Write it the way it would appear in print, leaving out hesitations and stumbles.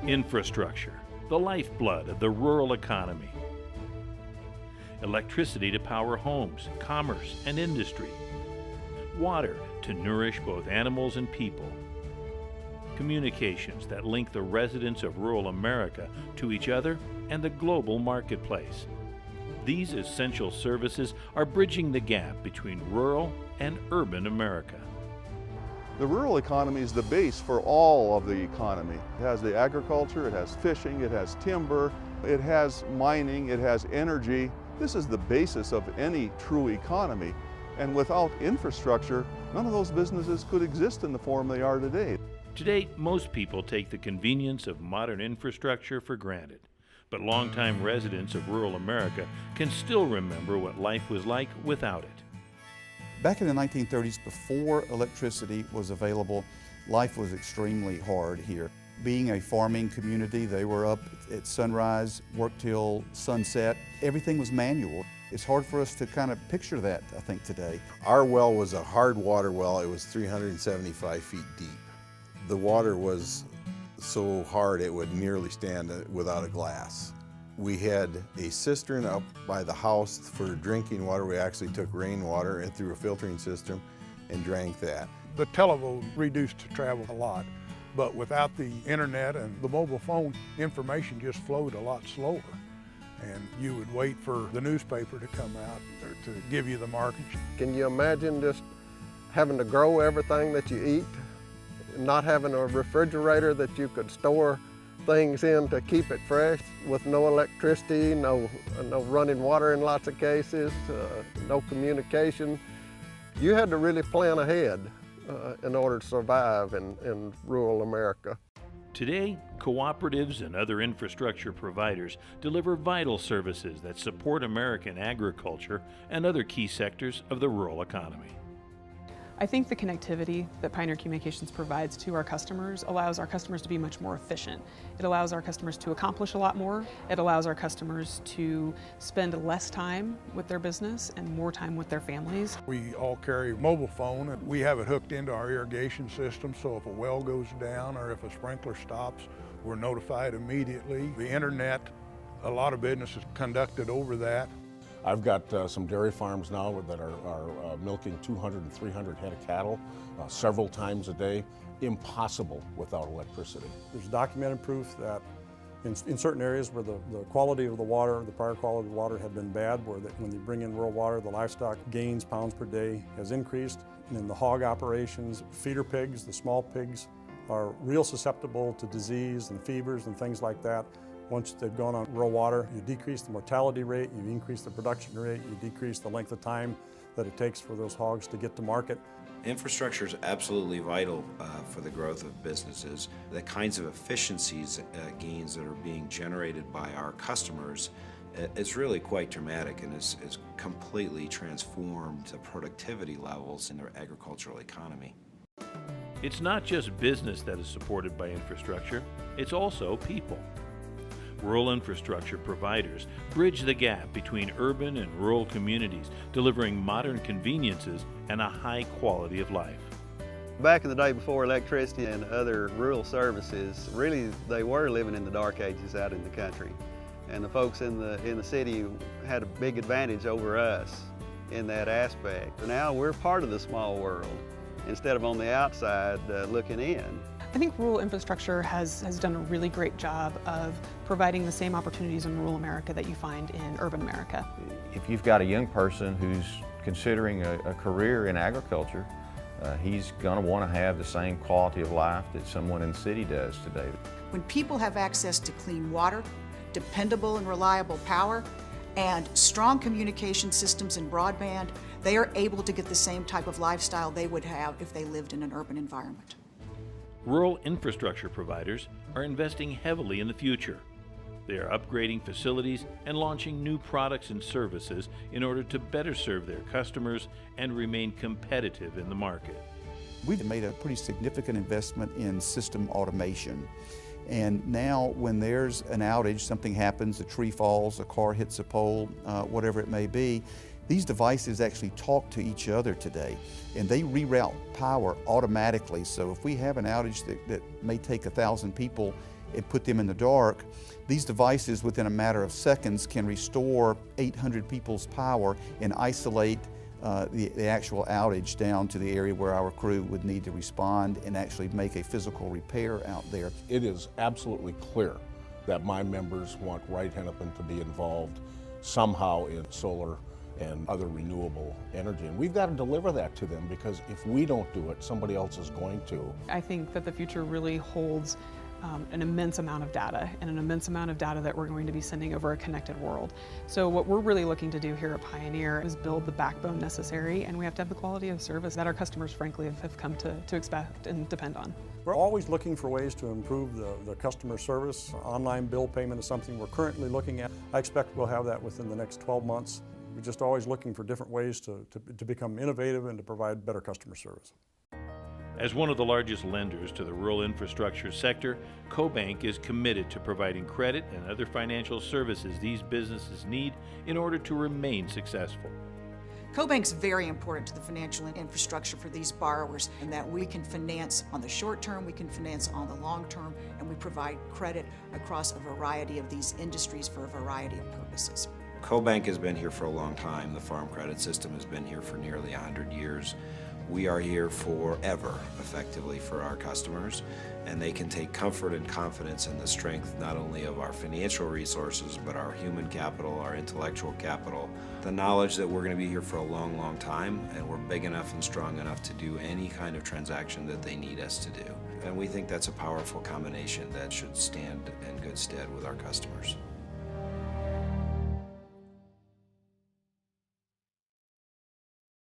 Infrastructure, the lifeblood of the rural economy. Electricity to power homes, commerce, and industry. Water to nourish both animals and people. Communications that link the residents of rural America to each other and the global marketplace. These essential services are bridging the gap between rural and urban America. The rural economy is the base for all of the economy. It has the agriculture, it has fishing, it has timber, it has mining, it has energy. This is the basis of any true economy. And without infrastructure, none of those businesses could exist in the form they are today. Today, most people take the convenience of modern infrastructure for granted. But longtime residents of rural America can still remember what life was like without it. Back in the 1930s, before electricity was available, life was extremely hard here. Being a farming community, they were up at sunrise, worked till sunset. Everything was manual. It's hard for us to kind of picture that, I think, today. Our well was a hard water well. It was 375 feet deep. The water was so hard it would nearly stand without a glass. We had a cistern up by the house for drinking water. We actually took rainwater and through a filtering system and drank that. The telephone reduced travel a lot, but without the internet and the mobile phone, information just flowed a lot slower. And you would wait for the newspaper to come out or to give you the market. Can you imagine just having to grow everything that you eat, not having a refrigerator that you could store things in to keep it fresh, with no electricity, no running water in lots of cases, no communication? You had to really plan ahead in order to survive in rural America. Today, cooperatives and other infrastructure providers deliver vital services that support American agriculture and other key sectors of the rural economy. I think the connectivity that Pioneer Communications provides to our customers allows our customers to be much more efficient. It allows our customers to accomplish a lot more. It allows our customers to spend less time with their business and more time with their families. We all carry a mobile phone, and we have it hooked into our irrigation system, so if a well goes down or if a sprinkler stops, we're notified immediately. The internet, a lot of business is conducted over that. I've got some dairy farms now that are milking 200 and 300 head of cattle several times a day. Impossible without electricity. There's documented proof that in certain areas where the quality of the water, the prior quality of the water had been bad, where when you bring in rural water, the livestock gains pounds per day has increased. And in the hog operations, feeder pigs, the small pigs, are real susceptible to disease and fevers and things like that. Once they've gone on rural water, you decrease the mortality rate, you increase the production rate, you decrease the length of time that it takes for those hogs to get to market. Infrastructure is absolutely vital for the growth of businesses. The kinds of efficiencies gains that are being generated by our customers is really quite dramatic and is completely transformed the productivity levels in their agricultural economy. It's not just business that is supported by infrastructure, it's also people. Rural infrastructure providers bridge the gap between urban and rural communities, delivering modern conveniences and a high quality of life. Back in the day before electricity and other rural services, really they were living in the dark ages out in the country. And the folks in the city had a big advantage over us in that aspect. Now we're part of the small world instead of on the outside looking in. I think rural infrastructure has done a really great job of providing the same opportunities in rural America that you find in urban America. If you've got a young person who's considering a career in agriculture, he's going to want to have the same quality of life that someone in the city does today. When people have access to clean water, dependable and reliable power, and strong communication systems and broadband, they are able to get the same type of lifestyle they would have if they lived in an urban environment. Rural infrastructure providers are investing heavily in the future. They are upgrading facilities and launching new products and services in order to better serve their customers and remain competitive in the market. We've made a pretty significant investment in system automation. And now when there's an outage, something happens, a tree falls, a car hits a pole, whatever it may be, these devices actually talk to each other today, and they reroute power automatically. So if we have an outage that may take 1,000 people it put them in the dark. These devices, within a matter of seconds, can restore 800 people's power and isolate the actual outage down to the area where our crew would need to respond and actually make a physical repair out there. It is absolutely clear that my members want Wright-Hennepin to be involved somehow in solar and other renewable energy. And we've got to deliver that to them, because if we don't do it, somebody else is going to. I think that the future really holds an immense amount of data, and an immense amount of data that we're going to be sending over a connected world. So what we're really looking to do here at Pioneer is build the backbone necessary, and we have to have the quality of service that our customers frankly have come to expect and depend on. We're always looking for ways to improve the customer service. Online bill payment is something we're currently looking at. I expect we'll have that within the next 12 months. We're just always looking for different ways to become innovative and to provide better customer service. As one of the largest lenders to the rural infrastructure sector, CoBank is committed to providing credit and other financial services these businesses need in order to remain successful. CoBank's very important to the financial infrastructure for these borrowers, in that we can finance on the short term, we can finance on the long term, and we provide credit across a variety of these industries for a variety of purposes. CoBank has been here for a long time. The farm credit system has been here for nearly 100 years. We are here forever, effectively, for our customers, and they can take comfort and confidence in the strength not only of our financial resources, but our human capital, our intellectual capital, the knowledge that we're going to be here for a long, long time, and we're big enough and strong enough to do any kind of transaction that they need us to do. And we think that's a powerful combination that should stand in good stead with our customers.